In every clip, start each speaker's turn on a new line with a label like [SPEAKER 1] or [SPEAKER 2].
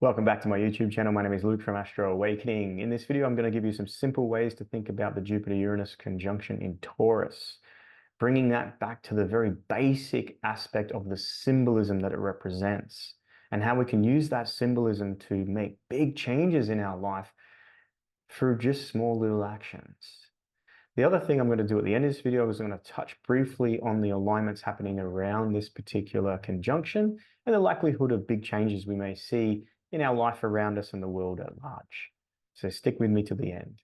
[SPEAKER 1] Welcome back to my YouTube channel. My name is Luke from Astro Awakening. In this video, I'm going to give you some simple ways to think about the Jupiter-Uranus conjunction in Taurus, bringing that back to the very basic aspect of the symbolism that it represents and how we can use that symbolism to make big changes in our life through just small little actions. The other thing I'm going to do at the end of this video is I'm going to touch briefly on the alignments happening around this particular conjunction and the likelihood of big changes we may see in our life around us and the world at large. So stick with me to the end.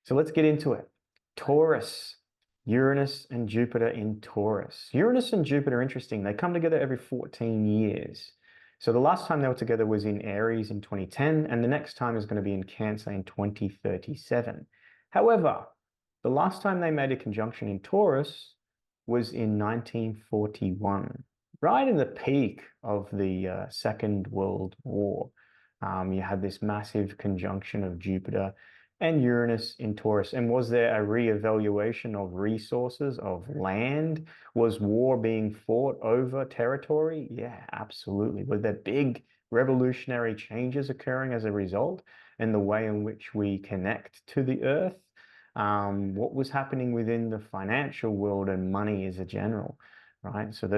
[SPEAKER 1] So let's get into it. Taurus, Uranus and Jupiter in Taurus. Uranus and Jupiter are interesting. They come together every 14 years. So the last time they were together was in Aries in 2010, and the next time is going to be in Cancer in 2037. However, the last time they made a conjunction in Taurus was in 1941, right in the peak of the Second World War. You had this massive conjunction of Jupiter and Uranus in Taurus. And was there a re-evaluation of resources, of land? Was war being fought over territory? Yeah, absolutely. Were there big revolutionary changes occurring as a result in the way in which we connect to the earth? What was happening within the financial world and money as a general, right? So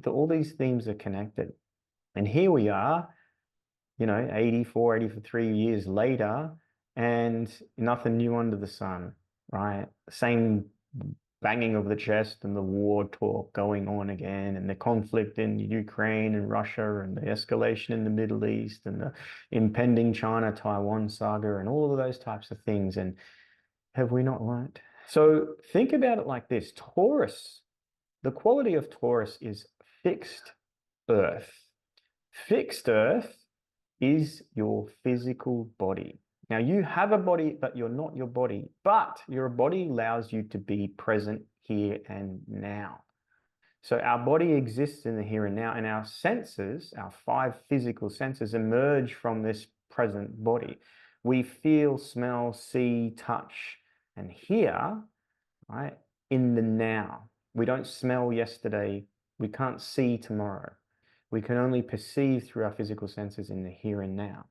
[SPEAKER 1] all these themes are connected. And here we are, 83 years later, and nothing new under the sun, right? Same banging of the chest and the war talk going on again, and the conflict in Ukraine and Russia, and the escalation in the Middle East, and the impending China-Taiwan saga, and all of those types of things. And have we not learned? So think about it like this. Taurus, the quality of Taurus is fixed earth. Fixed earth is your physical body. Now, you have a body, but you're not your body. But your body allows you to be present here and now. So our body exists in the here and now, and our senses, our 5 physical senses, emerge from this present body. We feel, smell, see, touch, and hear, right, in the now. We don't smell yesterday. We can't see tomorrow. We can only perceive through our physical senses in the here and now.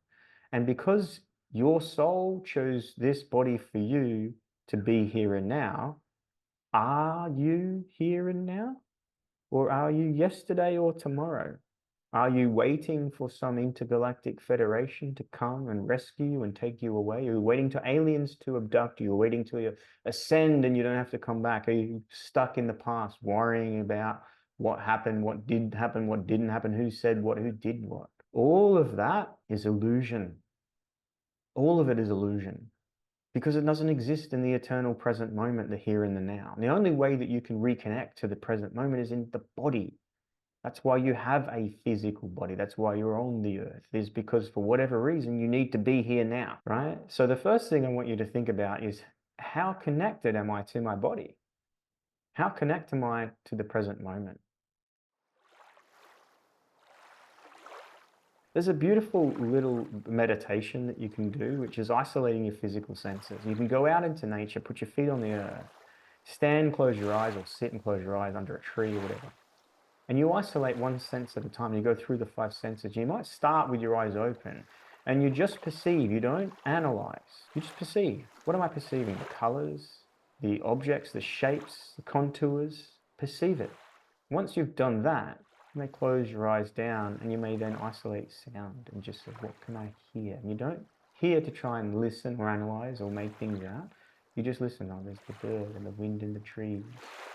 [SPEAKER 1] And because your soul chose this body for you to be here and now, are you here and now? Or are you yesterday or tomorrow? Are you waiting for some intergalactic federation to come and rescue you and take you away? Are you waiting to aliens to abduct you? Are you waiting to ascend and you don't have to come back? Are you stuck in the past worrying about what happened, what did happen, what didn't happen, who said what, who did what? All of that is illusion. All of it is illusion because it doesn't exist in the eternal present moment, the here and the now. And the only way that you can reconnect to the present moment is in the body. That's why you have a physical body. That's why you're on the earth, is because for whatever reason, you need to be here now, right? So the first thing I want you to think about is, how connected am I to my body? How connected am I to the present moment? There's a beautiful little meditation that you can do, which is isolating your physical senses. You can go out into nature, put your feet on the earth, stand, close your eyes, or sit and close your eyes under a tree or whatever. And you isolate one sense at a time. You go through the 5 senses. You might start with your eyes open and you just perceive. You don't analyze. You just perceive. What am I perceiving? The colors, the objects, the shapes, the contours. Perceive it. Once you've done that, you may close your eyes down and you may then isolate sound and just say, what can I hear? And you don't hear to try and listen or analyze or make things out. You just listen. Oh, there's the bird and the wind in the trees.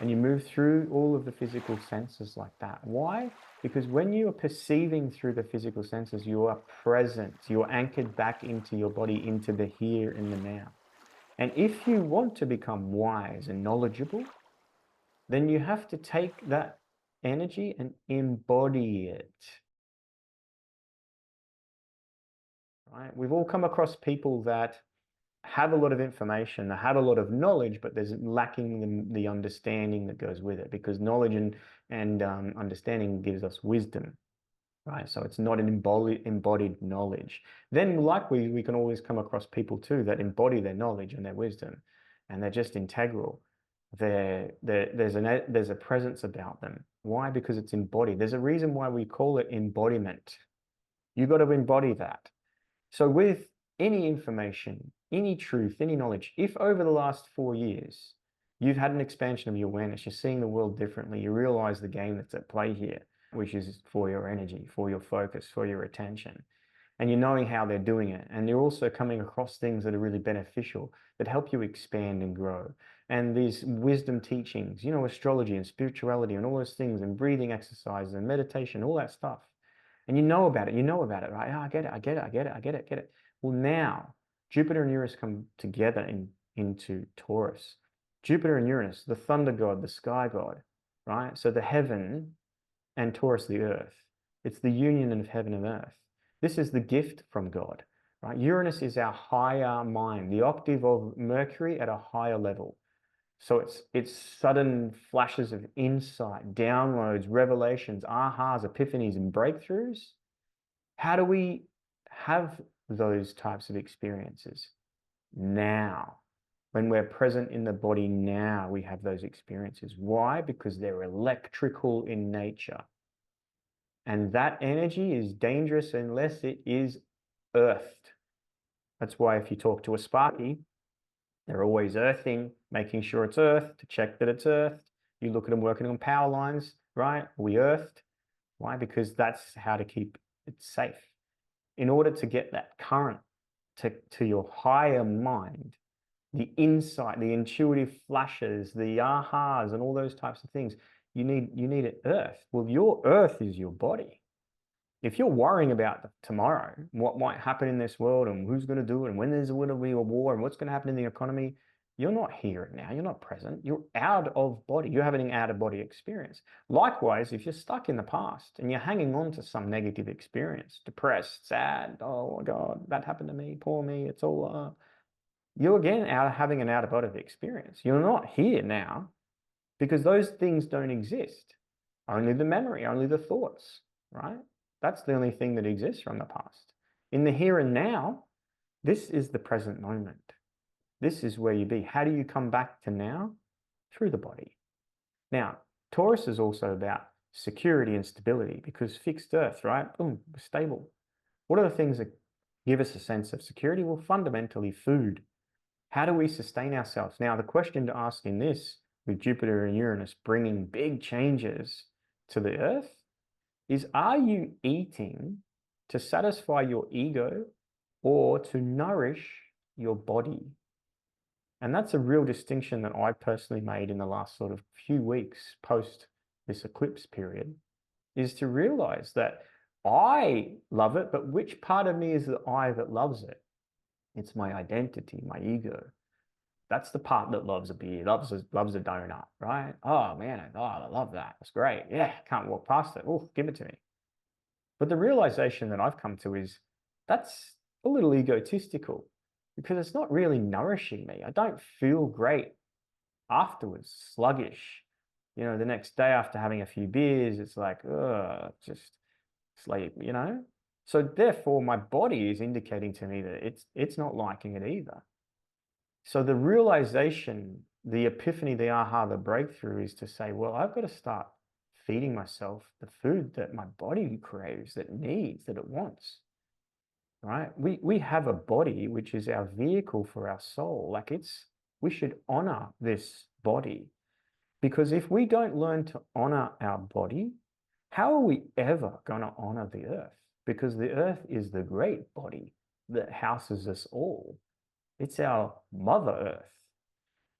[SPEAKER 1] And you move through all of the physical senses like that. Why? Because when you are perceiving through the physical senses, you are present. You're anchored back into your body, into the here and the now. And if you want to become wise and knowledgeable, then you have to take that energy and embody it. Right? We've all come across people that have a lot of information, they have a lot of knowledge, but there's lacking the understanding that goes with it, because knowledge and understanding gives us wisdom, right? So it's not an embodied knowledge. Then likely we can always come across people too that embody their knowledge and their wisdom, and they're just integral. There's a presence about them. Why? Because it's embodied. There's a reason why we call it embodiment. You got to embody that. So with any information, any truth, any knowledge, if over the last 4 years you've had an expansion of your awareness, you're seeing the world differently, you realize the game that's at play here, which is for your energy, for your focus, for your attention, and you're knowing how they're doing it, and you're also coming across things that are really beneficial, that help you expand and grow. And these wisdom teachings, astrology and spirituality and all those things, and breathing exercises and meditation, all that stuff. And you know about it, right? Oh, I get it. Well, now Jupiter and Uranus come together into Taurus. Jupiter and Uranus, the thunder god, the sky god, right? So the heaven and Taurus, the earth. It's the union of heaven and earth. This is the gift from God, right? Uranus is our higher mind, the octave of Mercury at a higher level. So it's sudden flashes of insight, downloads, revelations, ahas, epiphanies, and breakthroughs. How do we have those types of experiences? Now. When we're present in the body now, we have those experiences. Why? Because they're electrical in nature. And that energy is dangerous unless it is earthed. That's why if you talk to a Sparky, they're always earthing, making sure it's earthed, to check that it's earthed. You look at them working on power lines, right? Are we earthed? Why? Because that's how to keep it safe. In order to get that current to your higher mind, the insight, the intuitive flashes, the ahas, and all those types of things, you need it earthed. Well, your earth is your body. If you're worrying about tomorrow, what might happen in this world and who's going to do it and when there's going to be a war and what's going to happen in the economy, you're not here now. You're not present. You're out of body. You're having an out of body experience. Likewise, if you're stuck in the past and you're hanging on to some negative experience, depressed, sad, oh my God, that happened to me, poor me, it's all, you're again having an out of body experience. You're not here now because those things don't exist. Only the memory, only the thoughts, right? That's the only thing that exists from the past. In the here and now, this is the present moment. This is where you be. How do you come back to now? Through the body. Now, Taurus is also about security and stability because fixed earth, right? Boom, stable. What are the things that give us a sense of security? Well, fundamentally food. How do we sustain ourselves? Now, the question to ask in this, with Jupiter and Uranus bringing big changes to the earth, is are you eating to satisfy your ego or to nourish your body? And that's a real distinction that I personally made in the last sort of few weeks post this eclipse period, is to realize that I love it, but which part of me is the I that loves it? It's my identity, my ego. That's the part that loves a beer, loves a donut, right? Oh man, I love that. That's great. Yeah, can't walk past it. Oh, give it to me. But the realization that I've come to is that's a little egotistical because it's not really nourishing me. I don't feel great afterwards, sluggish. The next day after having a few beers, it's like, just sleep, So therefore, my body is indicating to me that it's not liking it either. So the realization, the epiphany, the aha, the breakthrough is to say, well, I've got to start feeding myself the food that my body craves, that it needs, that it wants, right? We have a body, which is our vehicle for our soul. Like we should honor this body, because if we don't learn to honor our body, how are we ever going to honor the earth? Because the earth is the great body that houses us all. It's our Mother Earth.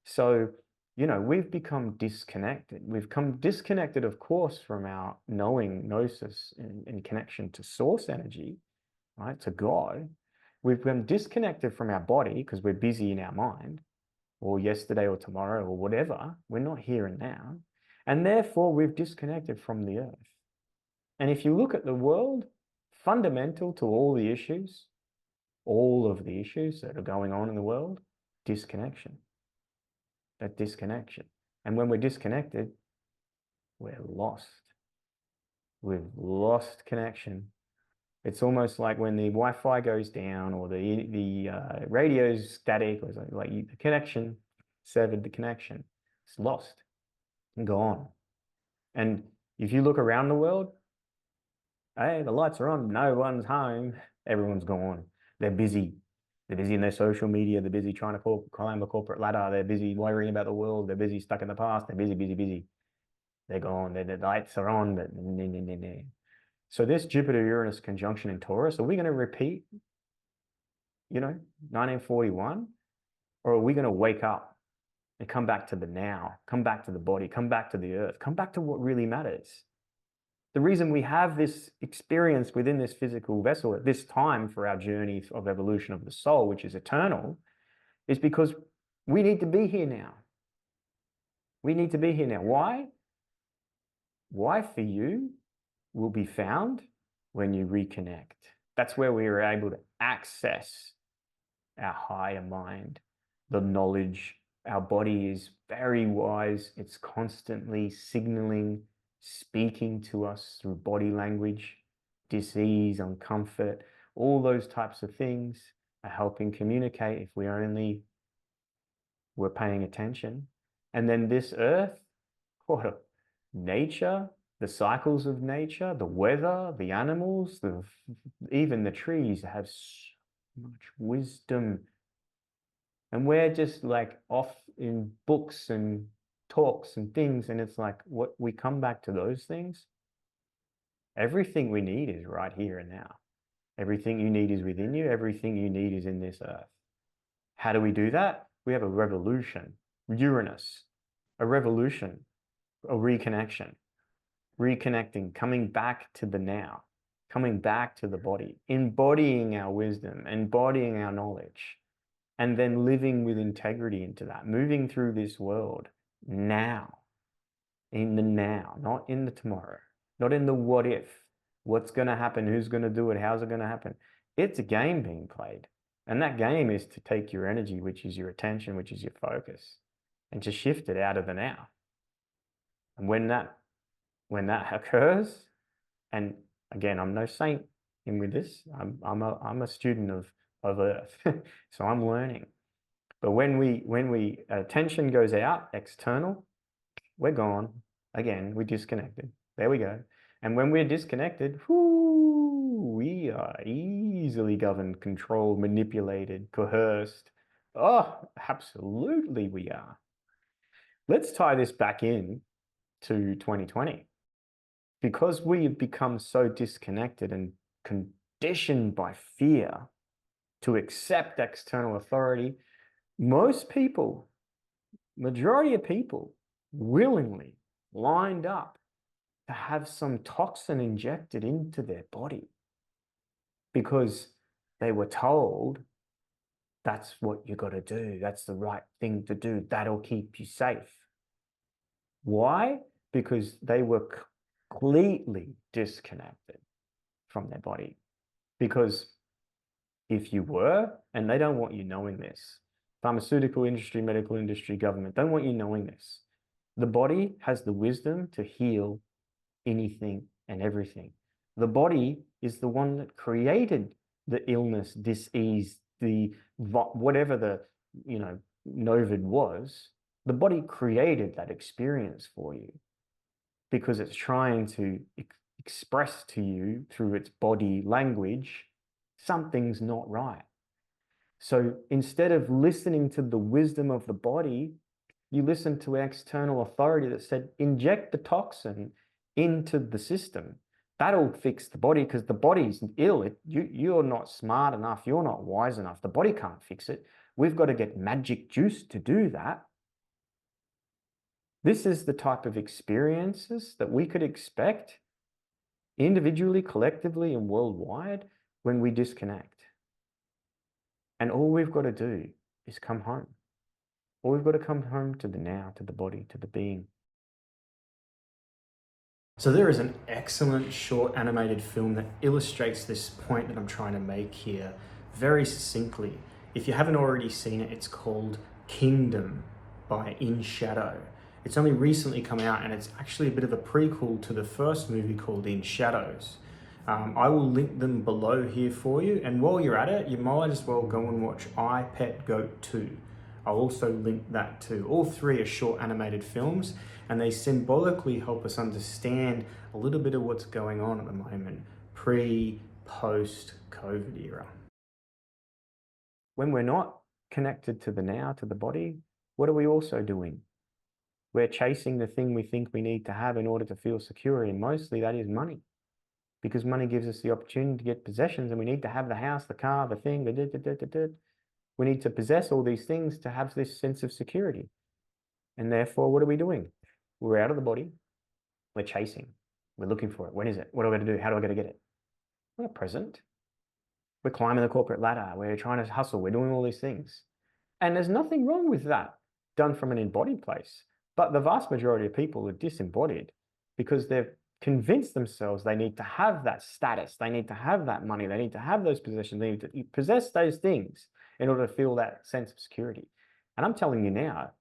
[SPEAKER 1] So, we've become disconnected. We've come disconnected, of course, from our knowing, gnosis, in connection to source energy, right, to God. We've become disconnected from our body because we're busy in our mind, or yesterday or tomorrow or whatever. We're not here and now. And therefore, we've disconnected from the earth. And if you look at the world, fundamental to all of the issues that are going on in the world, disconnection. That disconnection. And when we're disconnected, we're lost. We've lost connection. It's almost like when the Wi-Fi goes down or the radio's static, or like the connection severed the connection. It's lost and gone. And if you look around the world, hey, the lights are on, no one's home, everyone's gone. They're busy. They're busy in their social media. They're busy trying to climb a corporate ladder. They're busy worrying about the world. They're busy stuck in the past. They're busy, busy, busy. They're gone. The lights are on, but so this Jupiter-Uranus conjunction in Taurus, are we going to repeat, 1941? Or are we going to wake up and come back to the now, come back to the body, come back to the earth, come back to what really matters? The reason we have this experience within this physical vessel at this time for our journey of evolution of the soul, which is eternal, is because we need to be here now. We need to be here now. Why? Why for you will be found when you reconnect. That's where we are able to access our higher mind, the knowledge. Our body is very wise. It's constantly signaling, speaking to us through body language, dis-ease, uncomfort, all those types of things are helping communicate if we only were paying attention. And then this earth, nature, the cycles of nature, the weather, the animals, even the trees have so much wisdom. And we're just like off in books and talks and things. And it's like, what we come back to those things. Everything we need is right here and now. Everything you need is within you. Everything you need is in this earth. How do we do that? We have a revolution, Uranus, a revolution, a reconnection, reconnecting, coming back to the now, coming back to the body, embodying our wisdom, embodying our knowledge, and then living with integrity into that, moving through this world now, in the now, not in the tomorrow, not in the what if, what's going to happen, who's going to do it, how's it going to happen. It's a game being played. And that game is to take your energy, which is your attention, which is your focus, and to shift it out of the now. And when that occurs, and again, I'm no saint in with this. I'm a student of Earth, so I'm learning. But when attention goes out, external, we're gone. Again, we're disconnected. There we go. And when we're disconnected, we are easily governed, controlled, manipulated, coerced. Oh, absolutely we are. Let's tie this back in to 2020. Because we have become so disconnected and conditioned by fear to accept external authority, most people, majority of people, willingly lined up to have some toxin injected into their body because they were told that's what you got to do. That's the right thing to do. That'll keep you safe. Why? Because they were completely disconnected from their body. Because if you were, and they don't want you knowing this, pharmaceutical industry, medical industry, government, don't want you knowing this. The body has the wisdom to heal anything and everything. The body is the one that created the illness, dis-ease, whatever the novid was. The body created that experience for you because it's trying to express to you through its body language something's not right. So instead of listening to the wisdom of the body, you listen to external authority that said, inject the toxin into the system. That'll fix the body because the body's ill. You're not smart enough. You're not wise enough. The body can't fix it. We've got to get magic juice to do that. This is the type of experiences that we could expect individually, collectively, and worldwide when we disconnect. And all we've got to do is come home. All we've got to come home to the now, to the body, to the being. So there is an excellent short animated film that illustrates this point that I'm trying to make here very succinctly. If you haven't already seen it, it's called Kingdom by In Shadow. It's only recently come out and it's actually a bit of a prequel to the first movie called In Shadows. I will link them below here for you. And while you're at it, you might as well go and watch I, Pet, Goat 2. I'll also link that too. All three are short animated films, and they symbolically help us understand a little bit of what's going on at the moment, pre, post COVID era. When we're not connected to the now, to the body, what are we also doing? We're chasing the thing we think we need to have in order to feel secure, and mostly that is money. Because money gives us the opportunity to get possessions, and we need to have the house, the car, the thing, we need to possess all these things to have this sense of security. And therefore, what are we doing? We're out of the body. We're chasing. We're looking for it. When is it? What do I got to do? How do I got to get it? We're not present. We're climbing the corporate ladder. We're trying to hustle. We're doing all these things. And there's nothing wrong with that done from an embodied place. But the vast majority of people are disembodied because they've convinced themselves they need to have that status. They need to have that money. They need to have those possessions. They need to possess those things in order to feel that sense of security. And I'm telling you now,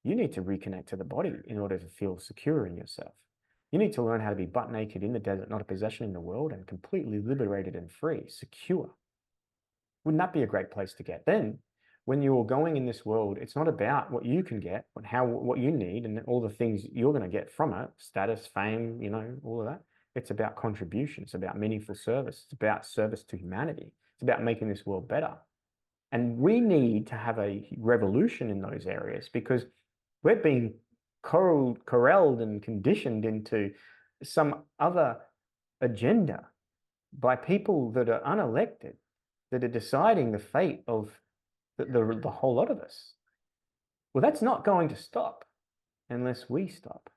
[SPEAKER 1] you need to reconnect to the body in order to feel secure in yourself. You need to learn how to be butt naked in the desert, not a possession in the world, and completely liberated and free, secure. Wouldn't that be a great place to get? Then, when you're going in this world, it's not about what you can get, but what you need and all the things you're going to get from it, status, fame, all of that. It's about contribution. It's about meaningful service. It's about service to humanity. It's about making this world better. And we need to have a revolution in those areas because we're being corralled and conditioned into some other agenda by people that are unelected, that are deciding the fate of the whole lot of us. Well, that's not going to stop unless we stop.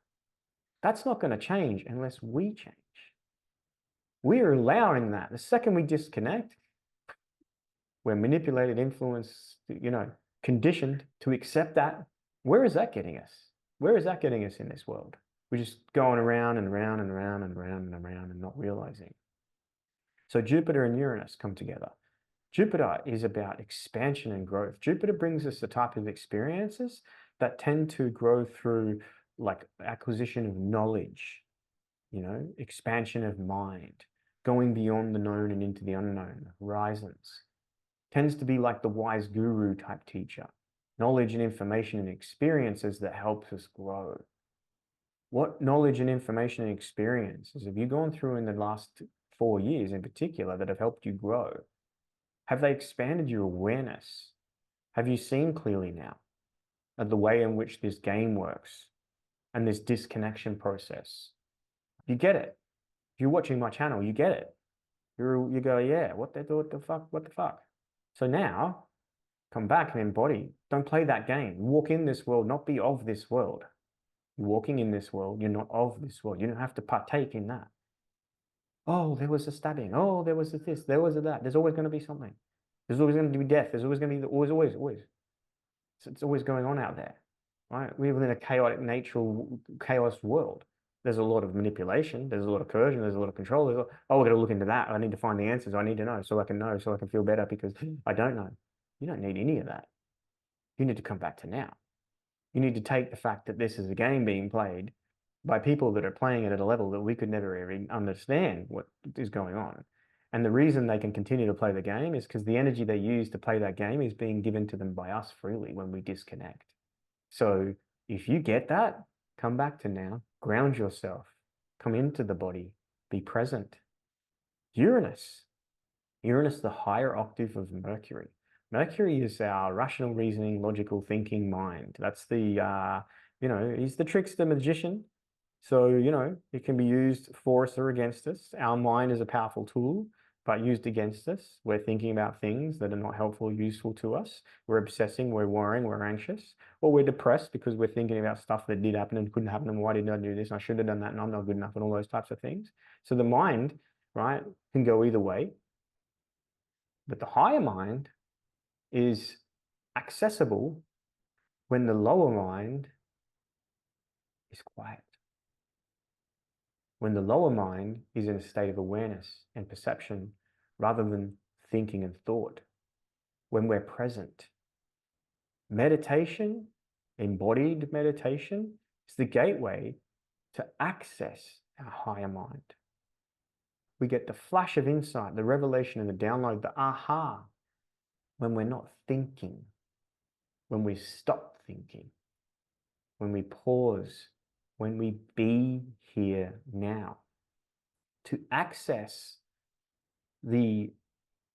[SPEAKER 1] That's not going to change unless we change. We're allowing that. The second we disconnect, we're manipulated, influenced, conditioned to accept that. Where is that getting us? Where is that getting us in this world? We're just going around and around and around and around and around and not realizing. So Jupiter and Uranus come together. Jupiter is about expansion and growth. Jupiter brings us the type of experiences that tend to grow through like acquisition of knowledge, expansion of mind, going beyond the known and into the unknown, horizons. Tends to be like the wise guru type teacher, knowledge and information and experiences that helps us grow. What knowledge and information and experiences have you gone through in the last 4 years in particular that have helped you grow? Have they expanded your awareness? Have you seen clearly now of the way in which this game works and this disconnection process? You get it. If you're watching my channel, you get it. You go, yeah, what the fuck? So now, come back and embody. Don't play that game. Walk in this world, not be of this world. You're walking in this world, you're not of this world. You don't have to partake in that. Oh, there was a stabbing. Oh, there was a this, there was a that. There's always going to be something. There's always going to be death. There's always going to be, always. It's always going on out there, right? We live in a chaotic, chaos world. There's a lot of manipulation. There's a lot of coercion. There's a lot of control. We've got to look into that. I need to find the answers. I need to know so I can feel better because I don't know. You don't need any of that. You need to come back to now. You need to take the fact that this is a game being played by people that are playing it at a level that we could never even understand what is going on. And the reason they can continue to play the game is because the energy they use to play that game is being given to them by us freely when we disconnect. So if you get that, come back to now, ground yourself, come into the body, be present. Uranus, the higher octave of Mercury. Mercury is our rational reasoning, logical thinking mind. That's the, he's the trickster magician. So, it can be used for us or against us. Our mind is a powerful tool, but used against us. We're thinking about things that are not helpful or useful to us. We're obsessing, we're worrying, we're anxious, or we're depressed because we're thinking about stuff that did happen and couldn't happen, and why didn't I do this? And I should have done that, and I'm not good enough, and all those types of things. So the mind, right, can go either way. But the higher mind is accessible when the lower mind is quiet. When the lower mind is in a state of awareness and perception rather than thinking and thought. When we're present. Meditation, embodied meditation, is the gateway to access our higher mind. We get the flash of insight, the revelation and the download, the aha, when we're not thinking. when we stop thinking, when we pause, when we be here now, to access the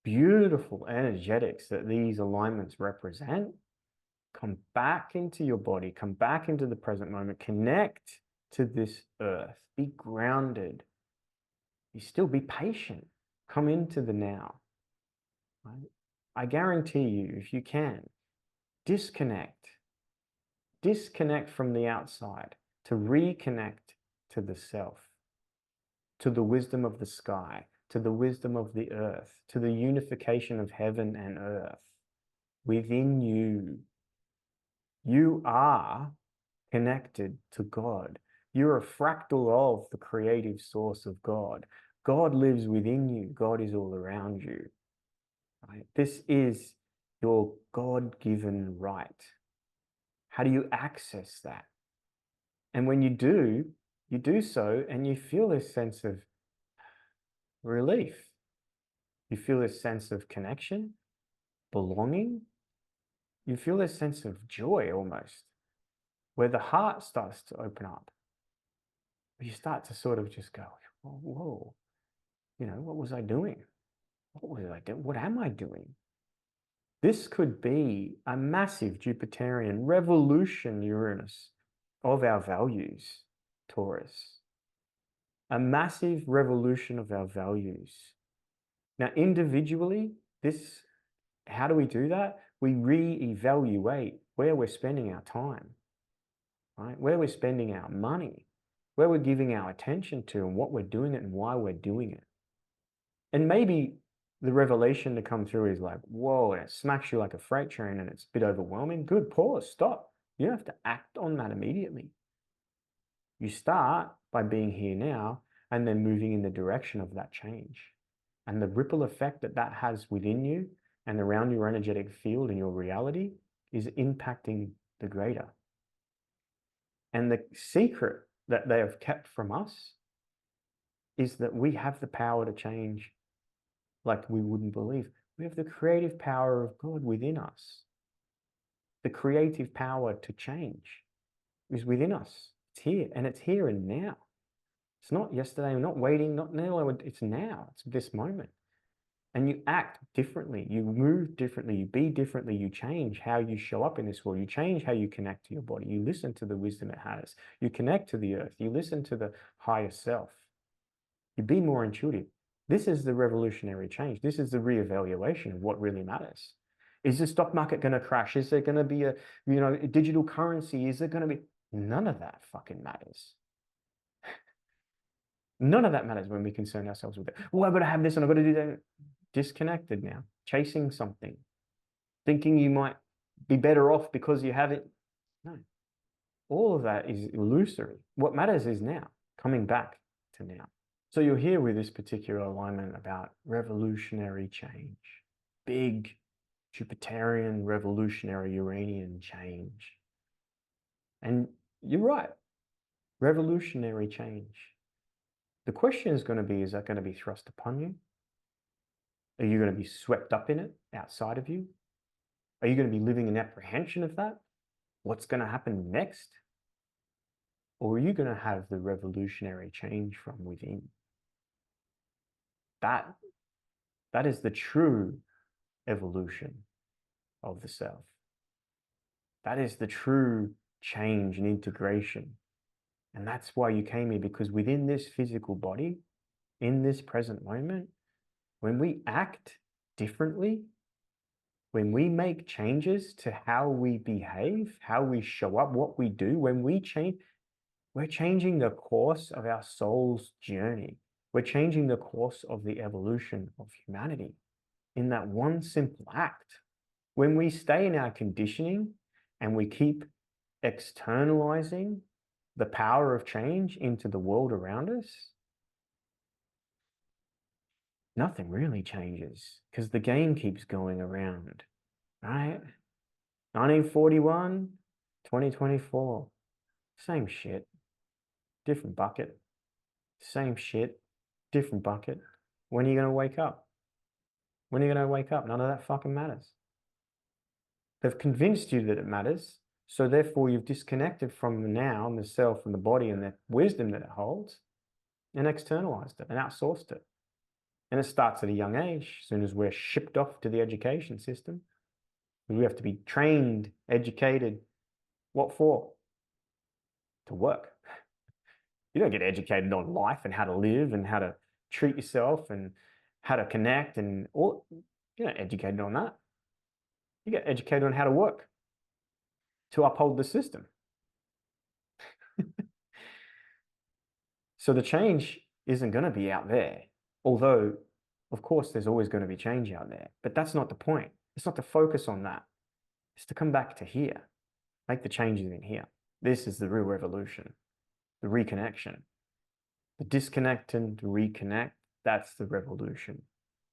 [SPEAKER 1] beautiful energetics that these alignments represent. Come back into your body, come back into the present moment, connect to this earth, be grounded. You still be patient, come into the now. Right? I guarantee you, if you can, disconnect from the outside to reconnect to the self, to the wisdom of the sky, to the wisdom of the earth, to the unification of heaven and earth within you. You are connected to God. You're a fractal of the creative source of God. God lives within you. God is all around you. Right? This is your God-given right. How do you access that? And when you do so and you feel this sense of relief. You feel this sense of connection, belonging. You feel this sense of joy almost, where the heart starts to open up. You start to sort of just go, whoa, what was I doing? What was I doing? What am I doing? This could be a massive Jupiterian revolution, Uranus, of our values, Taurus. A massive revolution of our values. Now, individually, how do we do that? We re-evaluate where we're spending our time, right? Where we're spending our money, where we're giving our attention to, and what we're doing it and why we're doing it. And maybe the revelation to come through is like, whoa, and it smacks you like a freight train and it's a bit overwhelming. Good, pause, stop. You don't have to act on that immediately. You start by being here now and then moving in the direction of that change. And the ripple effect that that has within you and around your energetic field and your reality is impacting the greater. And the secret that they have kept from us is that we have the power to change like we wouldn't believe. We have the creative power of God within us. The creative power to change is within us. It's here, and it's here and now. It's not yesterday, we're not waiting, not now, it's now, it's this moment. And you act differently, you move differently, you be differently, you change how you show up in this world, you change how you connect to your body, you listen to the wisdom it has, you connect to the earth, you listen to the higher self, you be more intuitive. This is the revolutionary change. This is the reevaluation of what really matters. Is the stock market going to crash? Is there going to be a digital currency? Is there going to be... None of that fucking matters. None of that matters when we concern ourselves with it. Well, I've got to have this and I've got to do that. Disconnected now, chasing something, thinking you might be better off because you have it. No, all of that is illusory. What matters is now, coming back to now. So you're here with this particular alignment about revolutionary change, big Jupiterian revolutionary Uranian change. And you're right, revolutionary change. The question is going to be, is that going to be thrust upon you? Are you going to be swept up in it outside of you? Are you going to be living in apprehension of that? What's going to happen next? Or are you going to have the revolutionary change from within? That is the true evolution of the self. That is the true change and integration. And that's why you came here, because within this physical body, in this present moment, when we act differently, when we make changes to how we behave, how we show up, what we do, when we change, we're changing the course of our soul's journey. We're changing the course of the evolution of humanity in that one simple act. When we stay in our conditioning and we keep externalizing the power of change into the world around us, nothing really changes because the game keeps going around, right? 1941, 2024, same shit, different bucket, same shit, different bucket. When are you going to wake up? When are you going to wake up? None of that fucking matters. They've convinced you that it matters. So therefore you've disconnected from the now and the self and the body and the wisdom that it holds and externalized it and outsourced it. And it starts at a young age, as soon as we're shipped off to the education system. We have to be trained, educated. What for? To work. You don't get educated on life and how to live and how to treat yourself and how to connect and all. You're not educated on that. You get educated on how to work to uphold the system. So the change isn't going to be out there, although, of course, there's always going to be change out there. But that's not the point. It's not to focus on that. It's to come back to here, make the changes in here. This is the real revolution, the reconnection. The disconnect and reconnect, that's the revolution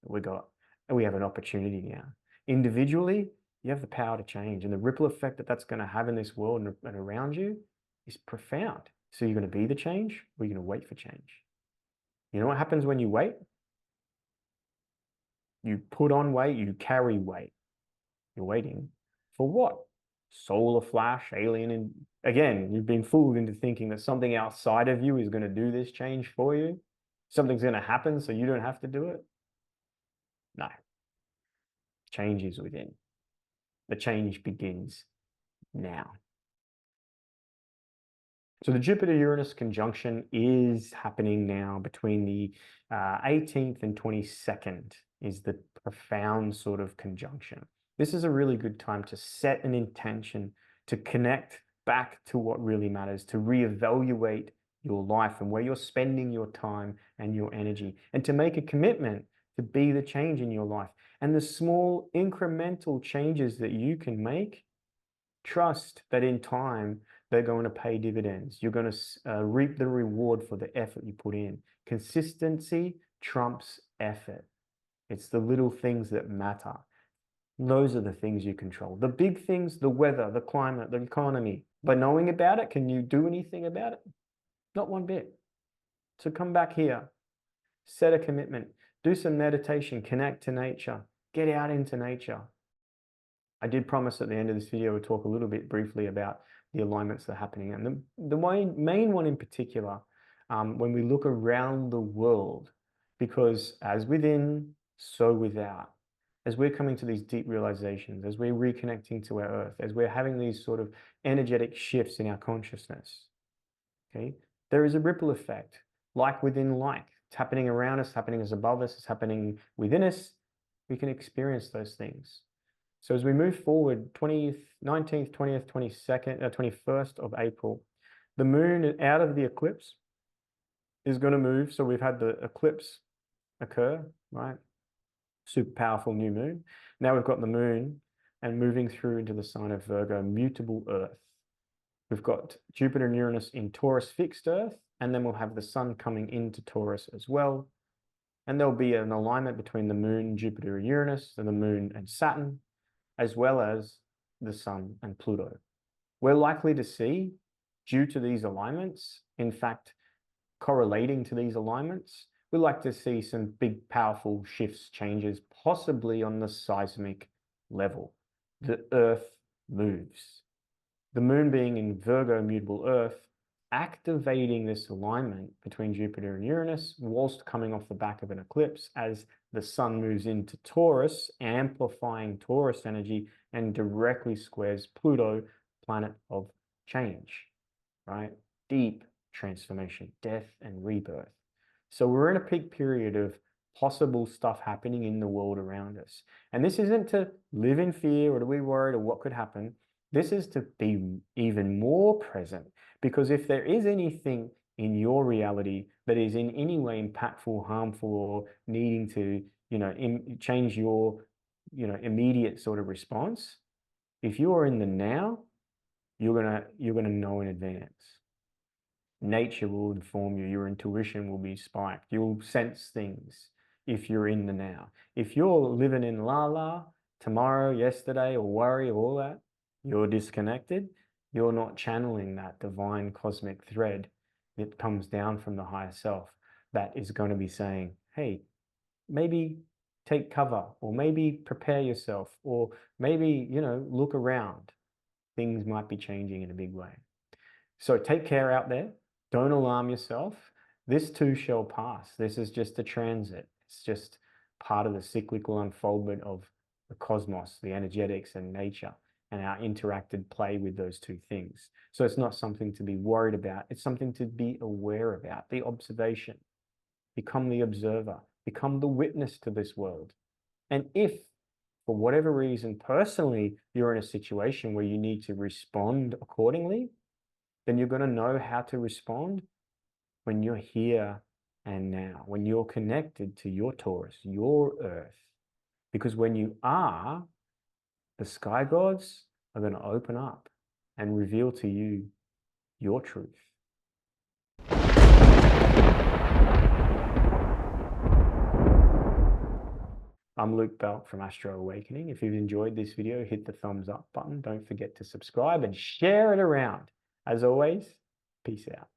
[SPEAKER 1] that we got. And we have an opportunity now. Individually, you have the power to change. And the ripple effect that that's going to have in this world and around you is profound. So you're going to be the change, or you're going to wait for change. You know what happens when you wait? You put on weight, you carry weight. You're waiting for what? Solar flash, alien, and again, you've been fooled into thinking that something outside of you is going to do this change for you. Something's going to happen so you don't have to do it. No. Change is within. The change begins now. So the Jupiter-Uranus conjunction is happening now between the 18th and 22nd is the profound sort of conjunction. This is a really good time to set an intention, to connect back to what really matters, to reevaluate your life and where you're spending your time and your energy, and to make a commitment to be the change in your life. And the small incremental changes that you can make, trust that in time, they're going to pay dividends. You're going to reap the reward for the effort you put in. Consistency trumps effort. It's the little things that matter. Those are the things you control. The big things, the weather, the climate, the economy. By knowing about it, can you do anything about it? Not one bit. So come back here, set a commitment, do some meditation, connect to nature, get out into nature. I did promise at the end of this video, we'll talk a little bit briefly about the alignments that are happening. And the main one in particular, when we look around the world, because as within, so without, as we're coming to these deep realizations, as we're reconnecting to our earth, as we're having these sort of energetic shifts in our consciousness, okay, there is a ripple effect, like within like. It's happening around us, happening as above us, it's happening within us. We can experience those things. So as we move forward, 19th, 20th, 22nd, 21st of April, the moon out of the eclipse is going to move. So we've had the eclipse occur, right? Super powerful new moon. Now we've got the moon and moving through into the sign of Virgo, mutable Earth. We've got Jupiter and Uranus in Taurus fixed Earth, and then we'll have the sun coming into Taurus as well. And there'll be an alignment between the moon, Jupiter and Uranus, and the moon and Saturn, as well as the sun and Pluto. We're likely to see, due to these alignments, in fact, correlating to these alignments, we like to see some big, powerful shifts, changes, possibly on the seismic level. The Earth moves. The moon being in Virgo, mutable Earth, activating this alignment between Jupiter and Uranus whilst coming off the back of an eclipse as the sun moves into Taurus, amplifying Taurus energy and directly squares Pluto, planet of change, right? Deep transformation, death and rebirth. So we're in a peak period of possible stuff happening in the world around us. And this isn't to live in fear or to be worried or what could happen. This is to be even more present, because if there is anything in your reality that is in any way impactful, harmful, or needing to, change your, immediate sort of response, if you are in the now, you're gonna know in advance. Nature will inform you. Your intuition will be spiked. You'll sense things if you're in the now. If you're living in la, tomorrow, yesterday, or worry, all that, you're disconnected. You're not channeling that divine cosmic thread that comes down from the higher self that is going to be saying, hey, maybe take cover, or maybe prepare yourself, or maybe, look around. Things might be changing in a big way. So take care out there. Don't alarm yourself. This too shall pass. This is just a transit. It's just part of the cyclical unfoldment of the cosmos, the energetics and nature, and our interacted play with those two things. So it's not something to be worried about. It's something to be aware about, the observation. Become the observer, become the witness to this world. And if, for whatever reason, personally, you're in a situation where you need to respond accordingly, then you're going to know how to respond when you're here and now, when you're connected to your Taurus, your Earth. Because when you are, the sky gods are going to open up and reveal to you your truth. I'm Luke Belt from Astro Awakening. If you've enjoyed this video, hit the thumbs up button. Don't forget to subscribe and share it around. As always, peace out.